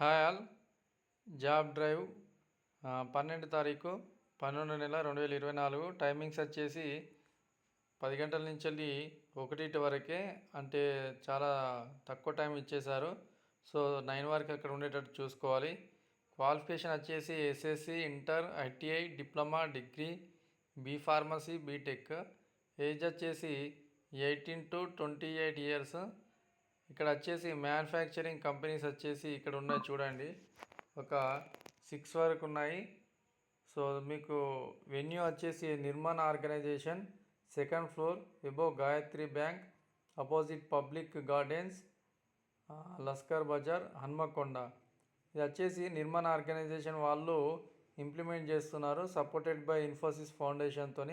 Hi all. Job drive 12 తారీఖు 12 నెల 2024. Timings వచ్చేసి 10 గంటల నుంచి వెళ్ళి 1 వరకే, అంటే చాలా తక్కువ టైం ఇచ్చేశారు. సో 9 వరకు అక్కడ ఉండేటట్టు చూసుకోవాలి. క్వాలిఫికేషన్ వచ్చేసి SSC, inter, ITI, diploma, degree, B pharmacy, BTech. Age వచ్చేసి 18 to 28 ఇయర్స్. ఇక్కడ వచ్చేసి మ్యానుఫ్యాక్చరింగ్ కంపెనీస్ వచ్చేసి ఇక్కడ ఉన్నాయి చూడండి, ఒక 6 వరకు ఉన్నాయి. సో మీకు వెన్యూ వచ్చేసి Nirmana organisation, 2nd floor, above Gayatri bank, opposite public gardens, Lashkar Bazar, Hanamkonda. ఇది వచ్చేసి నిర్మాణ ఆర్గనైజేషన్ వాళ్ళు ఇంప్లిమెంట్ చేస్తున్నారు, సపోర్టెడ్ బై ఇన్ఫోసిస్ ఫౌండేషన్తో.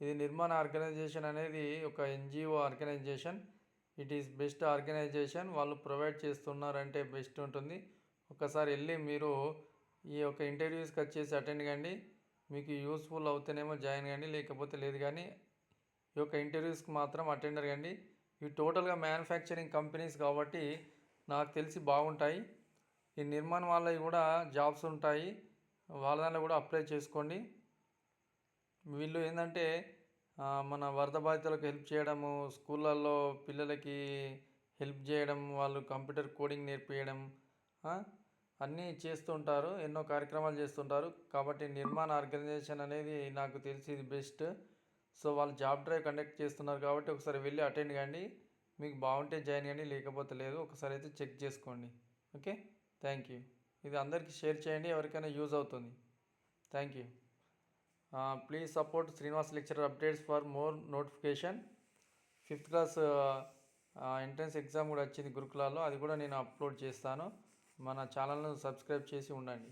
ఇది నిర్మాణ ఆర్గనైజేషన్ అనేది ఒక NGO organisation. It is best organisation. వాళ్ళు ప్రొవైడ్ చేస్తున్నారంటే బెస్ట్ ఉంటుంది. ఒకసారి వెళ్ళి మీరు ఈ యొక్క ఇంటర్వ్యూస్కి వచ్చేసి అటెండ్ కండి. మీకు యూస్ఫుల్ అవుతేనేమో జాయిన్ కండి, లేకపోతే లేదు. కానీ ఈ యొక్క ఇంటర్వ్యూస్కి మాత్రం అటెండర్ కండి. ఇవి టోటల్గా మ్యానుఫ్యాక్చరింగ్ కంపెనీస్ కాబట్టి నాకు తెలిసి బాగుంటాయి. ఈ నిర్మాణం వాళ్ళవి కూడా జాబ్స్ ఉంటాయి, వాళ్ళ దాంట్లో కూడా అప్లై చేసుకోండి. వీళ్ళు ఏంటంటే మన వరద బాధితులకు హెల్ప్ చేయడము, స్కూళ్ళల్లో పిల్లలకి హెల్ప్ చేయడం, వాళ్ళు కంప్యూటర్ కోడింగ్ నేర్పించడం అన్నీ చేస్తుంటారు, ఎన్నో కార్యక్రమాలు చేస్తుంటారు. కాబట్టి నిర్మాణ ఆర్గనైజేషన్ అనేది నాకు తెలిసి ఇది బెస్ట్. సో వాళ్ళు జాబ్ డ్రైవ్ కండక్ట్ చేస్తున్నారు కాబట్టి ఒకసారి వెళ్ళి అటెండ్ కండి. మీకు బాగుంటే జాయిన్ కండి, లేకపోతే లేదు. ఒకసారి అయితే చెక్ చేసుకోండి. Okay, thank you. ఇది అందరికీ షేర్ చేయండి, ఎవరికైనా యూజ్ అవుతుంది. Thank you. Please support Srinivas lecturer updates for more notification. 5th class entrance exam కూడా వచ్చింది గురుకులాల్లో, అది కూడా నేను అప్లోడ్ చేస్తాను. మన ఛానల్ను సబ్స్క్రైబ్ చేసి ఉండండి.